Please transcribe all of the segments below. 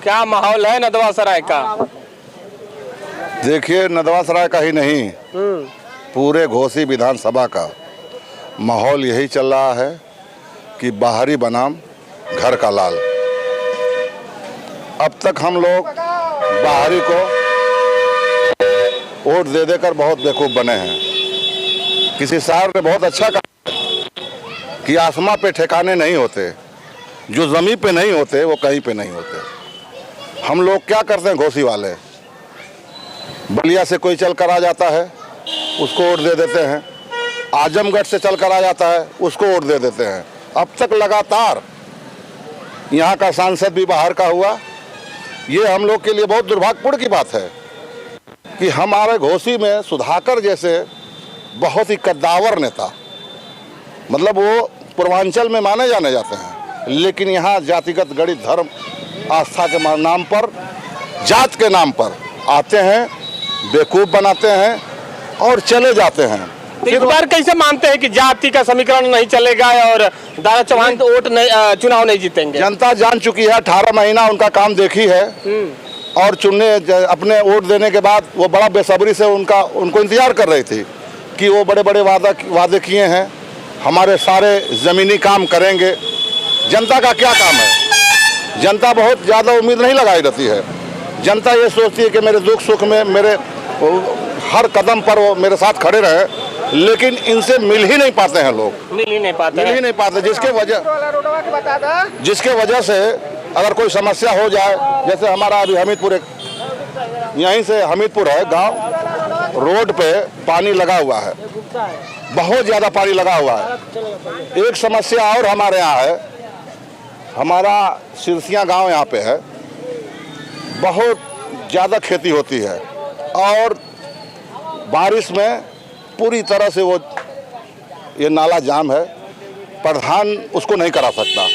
क्या माहौल है नदवा सराय का? देखिए, नदवा सराय का ही नहीं, पूरे घोसी विधानसभा का माहौल यही चल रहा है कि बाहरी बनाम घर का लाल। अब तक हम लोग बाहरी को वोट दे देकर बहुत बेवकूफ़ बने हैं। किसी साहब ने बहुत अच्छा कहा कि आसमां पे ठिकाने नहीं होते, जो ज़मीन पे नहीं होते वो कहीं पे नहीं होते। हम लोग क्या करते हैं, घोसी वाले बलिया से कोई चल कर आ जाता है उसको वोट दे देते हैं, आजमगढ़ से चल कर आ जाता है उसको वोट दे देते हैं। अब तक लगातार यहाँ का सांसद भी बाहर का हुआ। ये हम लोग के लिए बहुत दुर्भाग्यपूर्ण की बात है कि हमारे घोसी में सुधाकर जैसे बहुत ही कद्दावर नेता, मतलब वो पूर्वांचल में माने जाने जाते हैं, लेकिन यहाँ जातिगत गणित धर्म आस्था के नाम पर, जात के नाम पर आते हैं, बेवकूफ़ बनाते हैं और चले जाते हैं। इस बार कैसे मानते हैं कि जाति का समीकरण नहीं चलेगा और दारा चौहान वोट नहीं, चुनाव नहीं जीतेंगे? जनता जान चुकी है, 18 महीना उनका काम देखी है और चुनने अपने वोट देने के बाद वो बड़ा बेसब्री से उनको इंतजार कर रही थी कि वो बड़े बड़े वादे किए हैं, हमारे सारे ज़मीनी काम करेंगे। जनता का क्या काम है? जनता बहुत ज़्यादा उम्मीद नहीं लगाई रहती है। जनता ये सोचती है कि मेरे दुख सुख में मेरे हर कदम पर वो मेरे साथ खड़े रहे, लेकिन इनसे मिल ही नहीं पाते हैं लोग, मिल ही नहीं पाते, जिसके वजह से अगर कोई समस्या हो जाए, जैसे हमारा अभी हमीदपुर, यहीं से हमीदपुर है गांव, रोड पे पानी लगा हुआ है, बहुत ज़्यादा पानी लगा हुआ है। एक समस्या और हमारे यहाँ है, हमारा सिरसिया गांव यहाँ पे है, बहुत ज़्यादा खेती होती है और बारिश में पूरी तरह से वो ये नाला जाम है। प्रधान उसको नहीं करा सकता,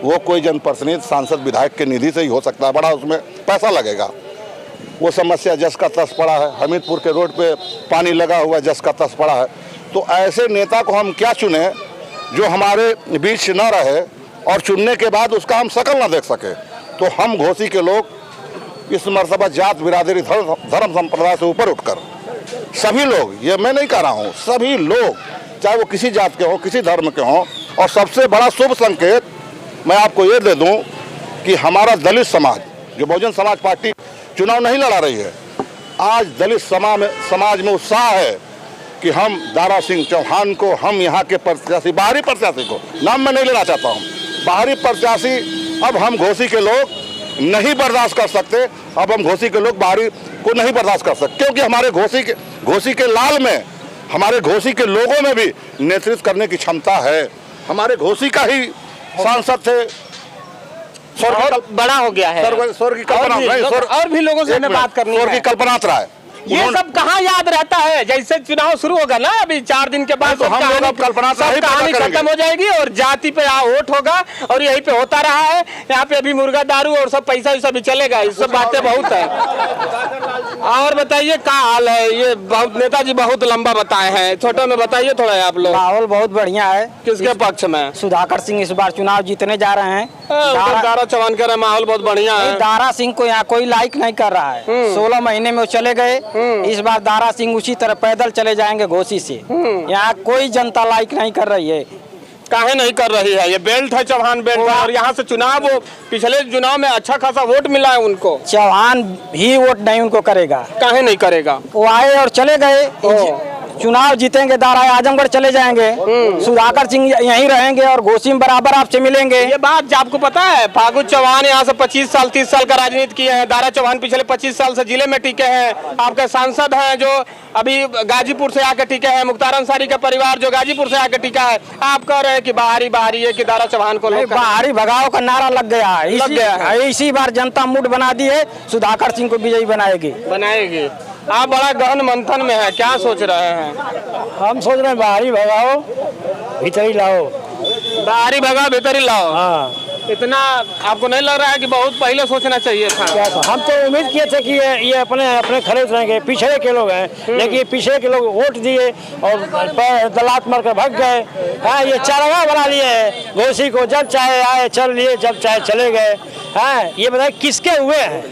वो कोई जनप्रतिनिधि सांसद विधायक के निधि से ही हो सकता है, बड़ा उसमें पैसा लगेगा। वो समस्या जस का तस पड़ा है, हमीदपुर के रोड पे पानी लगा हुआ है, जस का तस पड़ा है। तो ऐसे नेता को हम क्या चुने जो हमारे बीच न रहे और चुनने के बाद उसका हम शकल ना देख सके। तो हम घोसी के लोग इस मर्तबा जात बिरादरी धर्म संप्रदाय से ऊपर उठकर सभी लोग, ये मैं नहीं कह रहा हूँ, सभी लोग चाहे वो किसी जात के हों, किसी धर्म के हों, और सबसे बड़ा शुभ संकेत मैं आपको ये दे दूं कि हमारा दलित समाज, जो बहुजन समाज पार्टी चुनाव नहीं लड़ा रही है, आज दलित समाज में उत्साह है कि हम दारा सिंह चौहान को, हम यहाँ के प्रत्याशी, बाहरी प्रत्याशी को, नाम मैं नहीं लेना चाहता हूँ, बाहरी प्रत्याशी अब हम घोसी के लोग नहीं बर्दाश्त कर सकते। अब हम घोसी के लोग बाहरी को नहीं बर्दाश्त कर सकते, क्योंकि हमारे घोसी के लाल में, हमारे घोसी के लोगों में भी नेतृत्व करने की क्षमता है। हमारे घोसी का ही सांसद थे, बड़ा हो गया है, स्वर्ग की कल्पना, और भी लोगों से हमें बात करनी है, स्वर्ग की कल्पना राय। ये सब कहाँ याद रहता है? जैसे चुनाव शुरू होगा ना, अभी 4 दिन के बाद तो हम लोग अब कल्पना कहानी खत्म हो जाएगी और जाति पे वोट होगा और यही पे होता रहा है। यहाँ पे अभी मुर्गा दारू और सब पैसा वैसा भी चलेगा, इस सब बातें बहुत है। और बताइए क्या हाल है? ये बहुत नेताजी बहुत लंबा बताए हैं, छोटे में बताइए थोड़ा आप लोग। माहौल बहुत बढ़िया है। किसके पक्ष में? सुधाकर सिंह इस बार चुनाव जीतने जा रहे हैं। दारा चौहान कह रहे हैं माहौल बहुत बढ़िया है। दारा सिंह को यहाँ कोई लाइक नहीं कर रहा है। 16 महीने में वो चले गए, इस बार दारा सिंह उसी तरह पैदल चले जाएंगे घोसी से। यहाँ कोई जनता लाइक नहीं कर रही है। काहे नहीं कर रही है? ये बेल्ट है, चौहान बेल्ट है, और यहाँ से चुनाव, वो पिछले चुनाव में अच्छा खासा वोट मिला है उनको। चौहान भी वोट नहीं उनको करेगा। काहे नहीं करेगा? वो आए और चले गए, चुनाव जीतेंगे, दारा आजमगढ़ चले जाएंगे, सुधाकर सिंह यहीं रहेंगे और घोसी में बराबर आपसे मिलेंगे। ये बात आपको पता है? फागू चौहान यहाँ से 25 साल 30 साल का राजनीति किए हैं। दारा चौहान पिछले 25 साल से जिले में टिके हैं। आपके सांसद हैं जो अभी गाजीपुर से आके टिके हैं, मुख्तार अंसारी का परिवार जो गाजीपुर से आके टिका है। आप कह रहे हैं कि बाहरी है कि दारा चौहान को बाहरी भगाओ का नारा लग गया है। इसी बार जनता मूड बना दी है, सुधाकर सिंह को विजयी बनाएगी। आप बड़ा गहन मंथन में है, क्या सोच रहे हैं? हम सोच रहे हैं बाहरी भगाओ भीतरी लाओ। बाहरी भगाओ भीतरी लाओ। हाँ। इतना आपको नहीं लग रहा है कि बहुत पहले सोचना चाहिए था? हम तो उम्मीद किए थे कि ये अपने खड़े उतरेंगे, पिछड़े के लोग हैं, लेकिन ये पिछड़े के लोग वोट दिए और दलात मार कर भाग गए। हाँ, ये चारवा बना लिए है घोसी को, जब चाहे आए चल लिए, जब चाहे चले गए। हाँ, ये बताए किसके हुए हैं,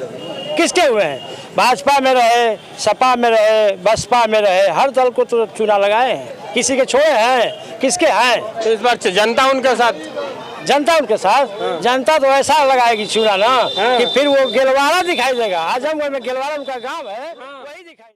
किसके हुए हैं? भाजपा में रहे, सपा में रहे, बसपा में रहे, हर दल को तो चुना लगाए हैं, किसी के छोड़े हैं, किसके हैं? तो इस बार जनता उनके साथ, जनता उनके साथ। जनता तो ऐसा लगाएगी चूना ना कि फिर वो गेलवाड़ा दिखाई देगा। आजमगढ़ में गेलवाड़ा उनका गांव है, वही दिखाई